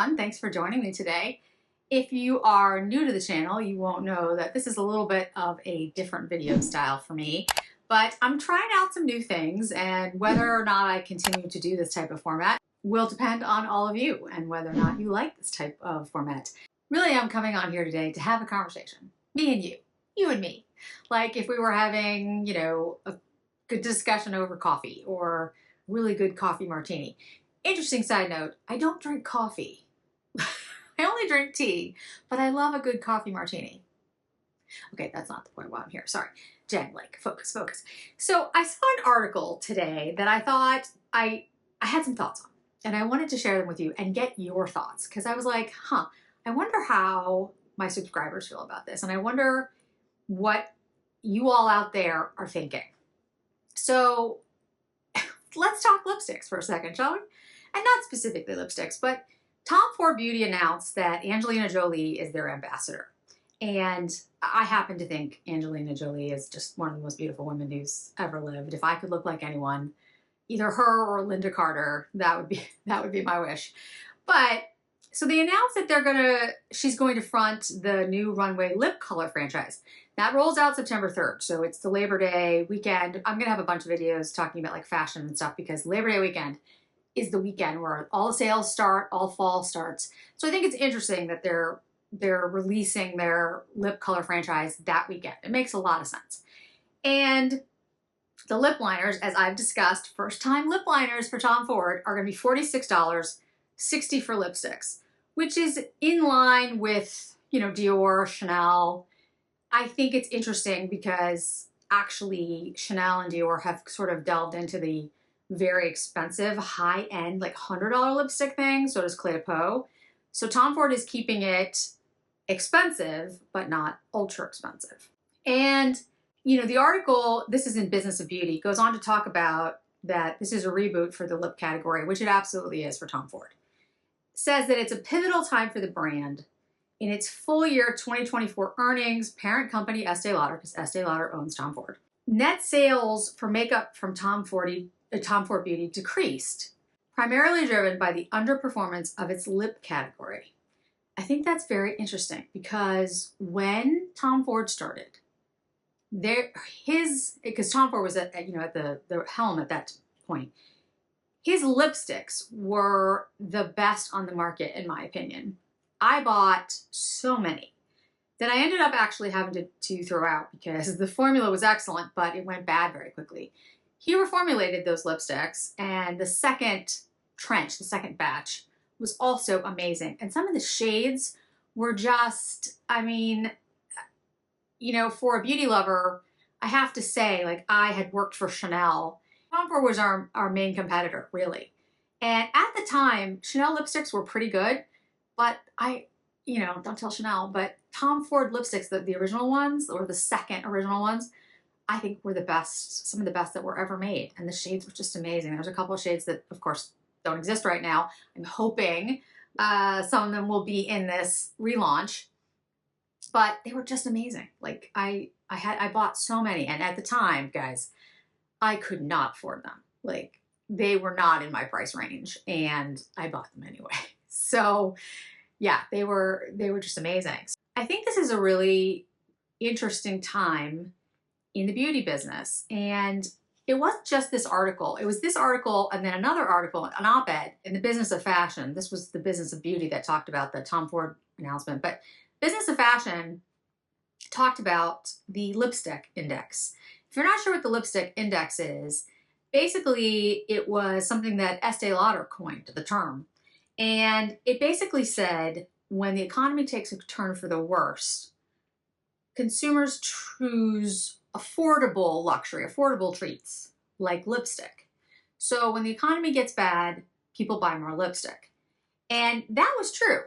everyone, thanks for joining me today. If you are new to the channel, you won't know that this is a little bit of a different video style for me, but I'm trying out some new things, and whether or not I continue to do this type of format will depend on all of you and whether or not you like this type of format. Really, I'm coming on here today to have a conversation, me and you and me. Like if we were having, a good discussion over coffee or really good coffee martini. Interesting side note, I don't drink coffee. I only drink tea, but I love a good coffee martini. Okay, that's not the point why I'm here. Sorry. Jen, focus. So I saw an article today that I thought I had some thoughts on, and I wanted to share them with you and get your thoughts, because I was like, I wonder how my subscribers feel about this, and I wonder what you all out there are thinking. So let's talk lipsticks for a second, shall we? And not specifically lipsticks, but Tom Ford Beauty announced that Angelina Jolie is their ambassador. And I happen to think Angelina Jolie is just one of the most beautiful women who's ever lived. If I could look like anyone, either her or Linda Carter, that would be my wish. But so they announced that she's going to front the new runway lip color franchise. That rolls out September 3rd. So it's the Labor Day weekend. I'm going to have a bunch of videos talking about like fashion and stuff, because Labor Day weekend is the weekend where all the sales start, all fall starts. So I think it's interesting that they're releasing their lip color franchise that weekend. It makes a lot of sense. And the lip liners, as I've discussed, first time lip liners for Tom Ford are going to be $46, $60 for lipsticks, which is in line with, Dior, Chanel. I think it's interesting because actually Chanel and Dior have sort of delved into the very expensive, high-end, like $100 lipstick thing. So does Clé de Peau. So Tom Ford is keeping it expensive, but not ultra expensive. And, the article, this is in Business of Beauty, goes on to talk about that this is a reboot for the lip category, which it absolutely is for Tom Ford. Says that it's a pivotal time for the brand. In its full year 2024 earnings, parent company Estee Lauder, because Estee Lauder owns Tom Ford, net sales for makeup from Tom Ford Beauty decreased, primarily driven by the underperformance of its lip category. I think that's very interesting, because when Tom Ford started, because Tom Ford was at the helm at that point, his lipsticks were the best on the market, in my opinion. I bought so many that I ended up actually having to throw out, because the formula was excellent, but it went bad very quickly. He reformulated those lipsticks, and the second batch, was also amazing. And some of the shades were just, for a beauty lover, I have to say, like, I had worked for Chanel. Tom Ford was our main competitor, really. And at the time, Chanel lipsticks were pretty good, but don't tell Chanel, but Tom Ford lipsticks, the original ones, or the second original ones, I think were the best, some of the best that were ever made. And the shades were just amazing. There's a couple of shades that, of course, don't exist right now. I'm hoping some of them will be in this relaunch, but they were just amazing. Like I bought so many, and at the time, guys, I could not afford them. Like, they were not in my price range, and I bought them anyway. So yeah, they were just amazing. I think this is a really interesting time in the beauty business. And it wasn't just this article. It was this article and then another article, an op-ed in the Business of Fashion. This was the Business of Beauty that talked about the Tom Ford announcement. But Business of Fashion talked about the lipstick index. If you're not sure what the lipstick index is, basically it was something that Estee Lauder coined, the term. And it basically said, when the economy takes a turn for the worst, consumers choose affordable luxury, affordable treats like lipstick. So when the economy gets bad, people buy more lipstick. And that was true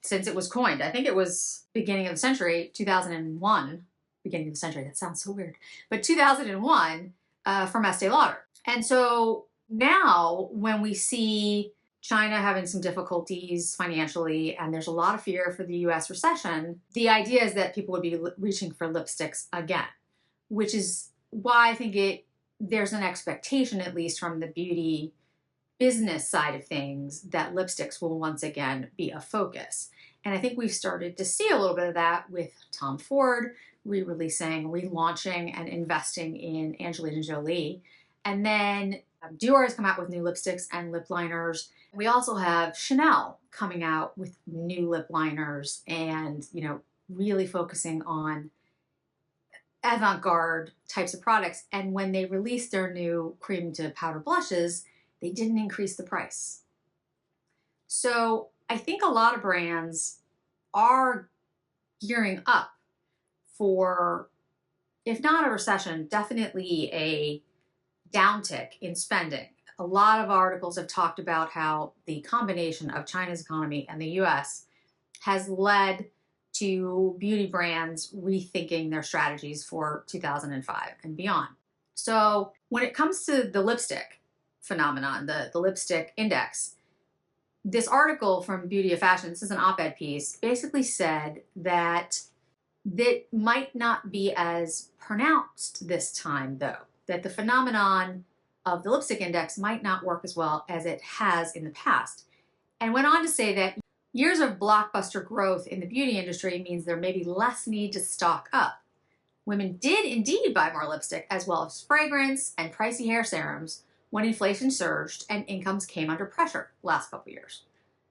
since it was coined. I think it was beginning of the century, 2001, beginning of the century, that sounds so weird, but 2001 from Estee Lauder. And so now when we see China having some difficulties financially, and there's a lot of fear for the US recession, the idea is that people would be reaching for lipsticks again, which is why I think there's an expectation, at least from the beauty business side of things that lipsticks will once again be a focus. And I think we've started to see a little bit of that with Tom Ford re-releasing, relaunching, and investing in Angelina Jolie. And then Dior has come out with new lipsticks and lip liners. We also have Chanel coming out with new lip liners and, really focusing on avant-garde types of products. And when they released their new cream to powder blushes, they didn't increase the price. So I think a lot of brands are gearing up for, if not a recession, definitely a downtick in spending. A lot of articles have talked about how the combination of China's economy and the US has led to beauty brands rethinking their strategies for 2005 and beyond. So when it comes to the lipstick phenomenon, the lipstick index, this article from Beauty of Fashion, this is an op-ed piece, basically said that might not be as pronounced this time, though, that the phenomenon of the lipstick index might not work as well as it has in the past, and went on to say that years of blockbuster growth in the beauty industry means there may be less need to stock up. Women did indeed buy more lipstick as well as fragrance and pricey hair serums when inflation surged and incomes came under pressure last couple years.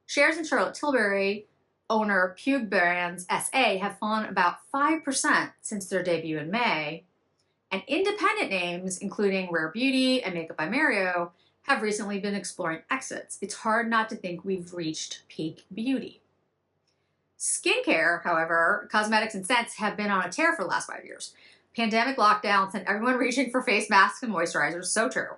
Shares in Charlotte Tilbury owner Puig Brands SA have fallen about 5% since their debut in May, and independent names, including Rare Beauty and Makeup by Mario, have recently been exploring exits. It's hard not to think we've reached peak beauty. Skincare, however, cosmetics and scents have been on a tear for the last 5 years. Pandemic lockdowns sent everyone reaching for face masks and moisturizers, so true.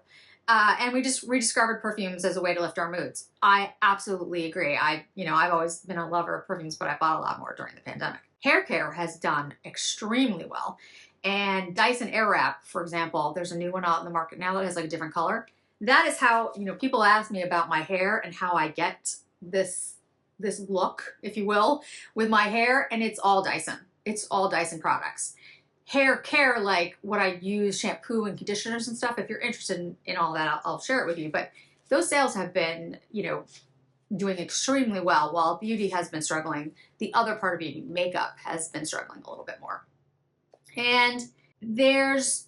And we just rediscovered perfumes as a way to lift our moods. I absolutely agree. I've always been a lover of perfumes, but I bought a lot more during the pandemic. Hair care has done extremely well. And Dyson Airwrap, for example, there's a new one out in the market now that has like a different color. That is how, people ask me about my hair and how I get this look, if you will, with my hair, and it's all Dyson. It's all Dyson products. Hair care, like what I use, shampoo and conditioners and stuff, if you're interested in all that, I'll share it with you. But those sales have been, doing extremely well, while beauty has been struggling. The other part of beauty, makeup, has been struggling a little bit more. And there's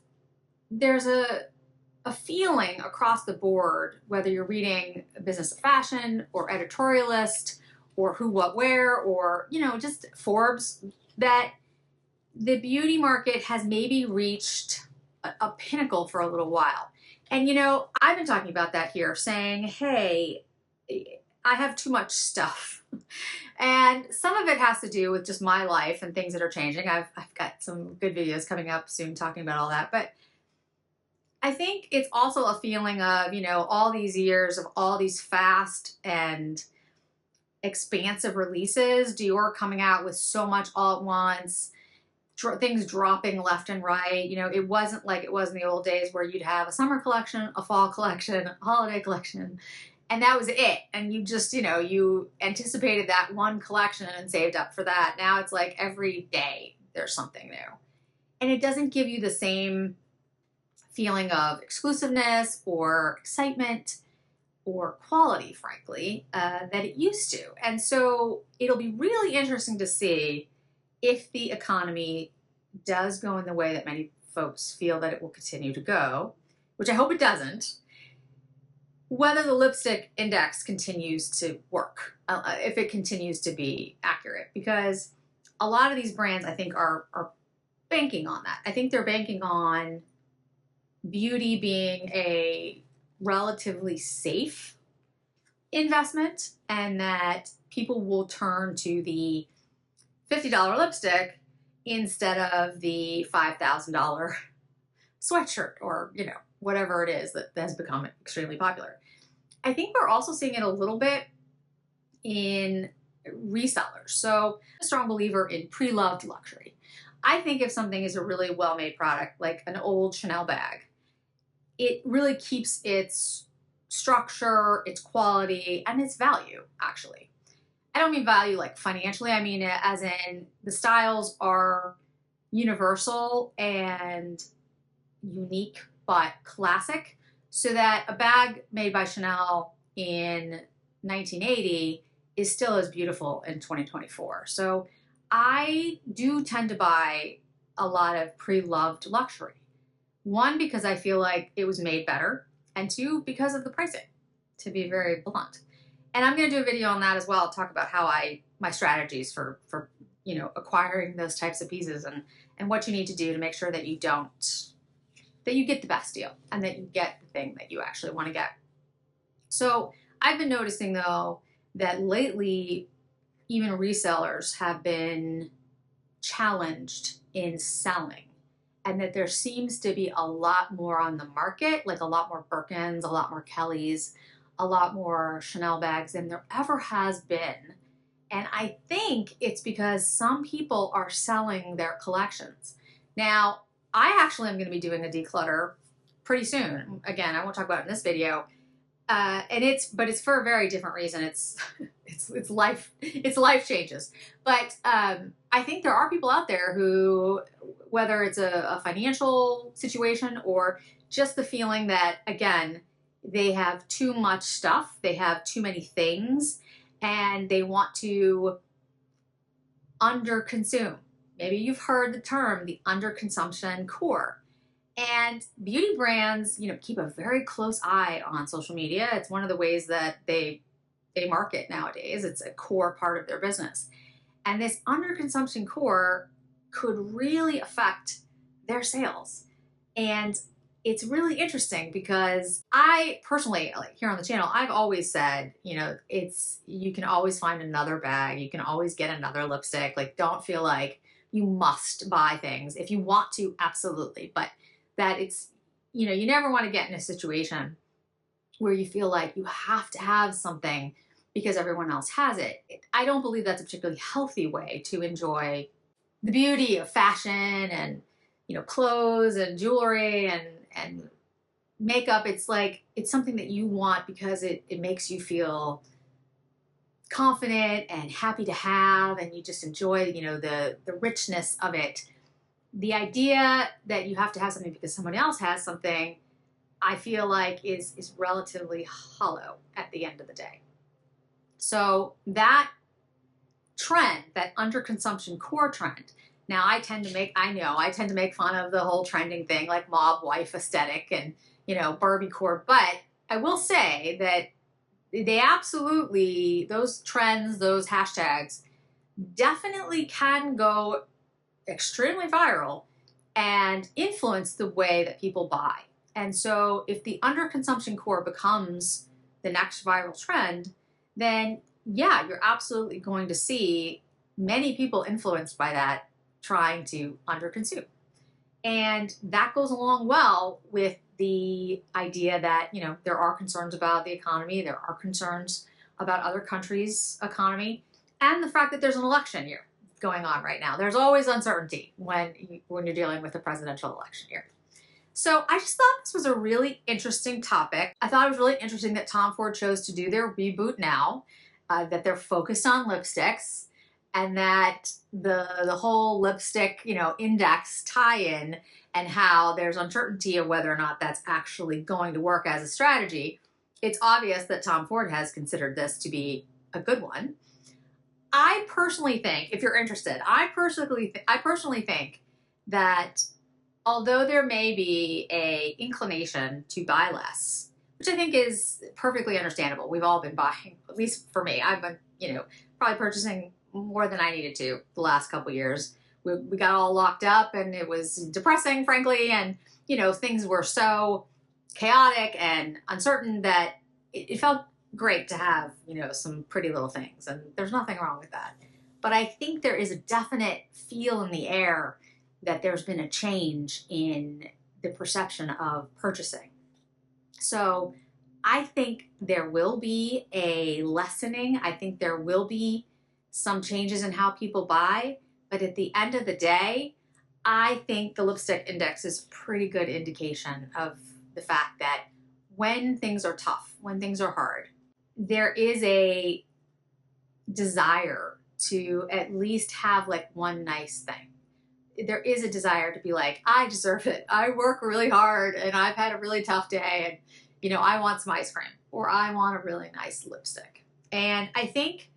a feeling across the board, whether you're reading Business of Fashion or Editorialist or Who What Wear or, just Forbes, that the beauty market has maybe reached a pinnacle for a little while. And, I've been talking about that here, saying, hey, I have too much stuff. And some of it has to do with just my life and things that are changing. I've got some good videos coming up soon talking about all that. But I think it's also a feeling of, all these years of all these fast and expansive releases, Dior coming out with so much all at once, things dropping left and right. It wasn't like it was in the old days where you'd have a summer collection, a fall collection, a holiday collection, and that was it. And you just, you anticipated that one collection and saved up for that. Now it's like every day there's something new. And it doesn't give you the same feeling of exclusiveness or excitement or quality, frankly, that it used to. And so it'll be really interesting to see if the economy does go in the way that many folks feel that it will continue to go, which I hope it doesn't, whether the lipstick index continues to work, if it continues to be accurate, because a lot of these brands, I think, are banking on that. I think they're banking on beauty being a relatively safe investment, and that people will turn to the $50 lipstick instead of the $5,000 sweatshirt or, whatever it is that has become extremely popular. I think we're also seeing it a little bit in resellers. So I'm a strong believer in pre-loved luxury. I think if something is a really well-made product, like an old Chanel bag, it really keeps its structure, its quality, and its value, actually. I don't mean value like financially. I mean it as in the styles are universal and unique, but classic. So that a bag made by Chanel in 1980 is still as beautiful in 2024. So I do tend to buy a lot of pre-loved luxury. One, because I feel like it was made better, and two, because of the pricing, to be very blunt. And I'm going to do a video on that as well, talk about how my strategies for acquiring those types of pieces and what you need to do to make sure that you get the best deal and that you get the thing that you actually want to get. So I've been noticing though that lately even resellers have been challenged in selling, and that there seems to be a lot more on the market, like a lot more Birkins, a lot more Kellys, a lot more Chanel bags than there ever has been. And I think it's because some people are selling their collections. Now, I actually am going to be doing a declutter pretty soon. Again, I won't talk about it in this video. But it's for a very different reason. It's life changes. But I think there are people out there who, whether it's a financial situation or just the feeling that, again, they have too much stuff, they have too many things, and they want to underconsume. Maybe you've heard the term, the underconsumption core. And beauty brands, keep a very close eye on social media. It's one of the ways that they market nowadays. It's a core part of their business. And this underconsumption core could really affect their sales. And it's really interesting because I personally, like here on the channel, I've always said, you can always find another bag. You can always get another lipstick. Like, don't feel like you must buy things. If you want to, absolutely. But that it's, you never want to get in a situation where you feel like you have to have something because everyone else has it. I don't believe that's a particularly healthy way to enjoy the beauty of fashion and, clothes and jewelry and makeup. It's like, it's something that you want because it makes you feel confident and happy to have, and you just enjoy, the richness of it. The idea that you have to have something because someone else has something, I feel like is relatively hollow at the end of the day. So that trend, that underconsumption core trend, now I tend to make fun of the whole trending thing, like mob wife aesthetic and, Barbie core. But I will say that they absolutely, those trends, those hashtags definitely can go extremely viral and influence the way that people buy. And so if the underconsumption core becomes the next viral trend, then yeah, you're absolutely going to see many people influenced by that trying to underconsume. And that goes along well with the idea that, there are concerns about the economy, there are concerns about other countries' economy, and the fact that there's an election year going on right now. There's always uncertainty when you're dealing with a presidential election year. So I just thought this was a really interesting topic. I thought it was really interesting that Tom Ford chose to do their reboot now, that they're focused on lipsticks, and that the whole lipstick, index tie-in and how there's uncertainty of whether or not that's actually going to work as a strategy. It's obvious that Tom Ford has considered this to be a good one. I personally think, if you're interested, I personally think that although there may be a inclination to buy less, which I think is perfectly understandable. We've all been buying, at least for me, I've been, probably purchasing more than I needed to the last couple years. We got all locked up and it was depressing, frankly. And, things were so chaotic and uncertain that it felt great to have, some pretty little things, and there's nothing wrong with that. But I think there is a definite feel in the air that there's been a change in the perception of purchasing. So I think there will be a lessening. I think there will be some changes in how people buy. But at the end of the day, I think the lipstick index is a pretty good indication of the fact that when things are tough, when things are hard, there is a desire to at least have like one nice thing. There is a desire to be like, I deserve it. I work really hard and I've had a really tough day, you know, I want some ice cream, or I want a really nice lipstick. And I think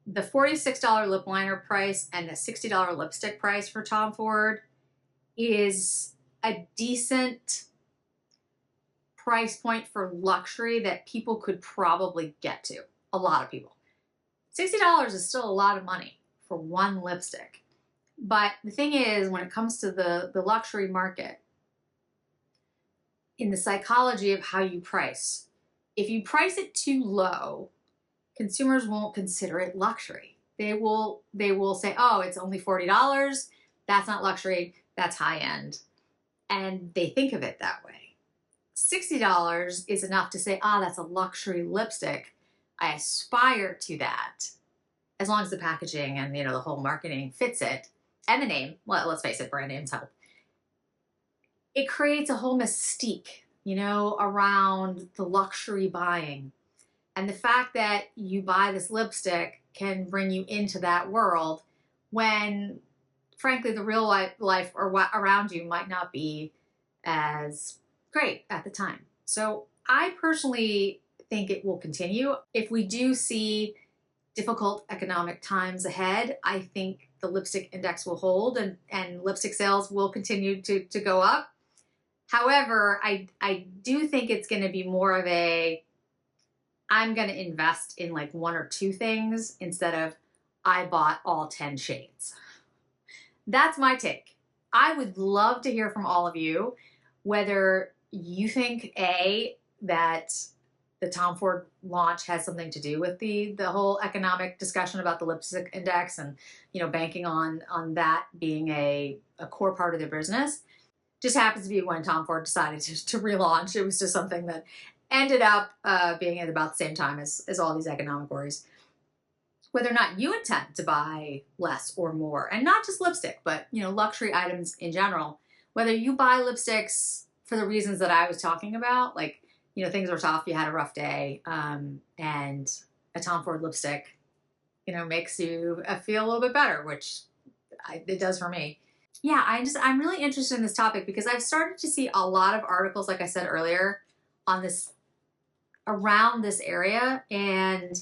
the $46 lip liner price and the $60 lipstick price for Tom Ford is a decent price point for luxury that people could probably get to. A lot of people. $60 is still a lot of money for one lipstick. But the thing is, when it comes to the luxury market, in the psychology of how you price, if you price it too low, consumers won't consider it luxury. They will say, oh, it's only $40. That's not luxury. That's high end. And they think of it that way. $60 is enough to say, ah, that's a luxury lipstick. I aspire to that. As long as the packaging and, you know, the whole marketing fits it. And the name, well, let's face it, brand names help. It creates a whole mystique, you know, around the luxury buying. And the fact that you buy this lipstick can bring you into that world when, frankly, the real life around you might not be as great at the time. So I personally think it will continue. If we do see difficult economic times ahead, I think the lipstick index will hold and lipstick sales will continue to go up. However, I do think it's going to be more of a, I'm going to invest in like one or two things instead of I bought all 10 shades. That's my take. I would love to hear from all of you whether you think that the Tom Ford launch has something to do with the whole economic discussion about the lipstick index and, you know, banking on that being a core part of their business. Just happens to be when Tom Ford decided to relaunch. It was just something that ended up being at about the same time as all these economic worries. Whether or not you intend to buy less or more, and not just lipstick, but, you know, luxury items in general. Whether you buy lipsticks for the reasons that I was talking about, like, you know, things were tough, you had a rough day, and a Tom Ford lipstick, you know, makes you feel a little bit better, which it does for me. Yeah, I'm really interested in this topic because I've started to see a lot of articles, like I said earlier, on this, around this area, and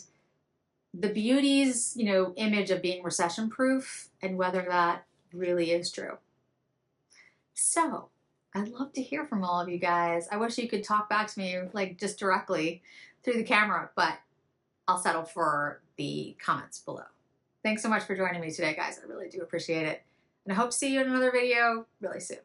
the beauty's, you know, image of being recession proof and whether that really is true. So I'd love to hear from all of you guys. I wish you could talk back to me like just directly through the camera, but I'll settle for the comments below. Thanks so much for joining me today, guys. I really do appreciate it. And I hope to see you in another video really soon.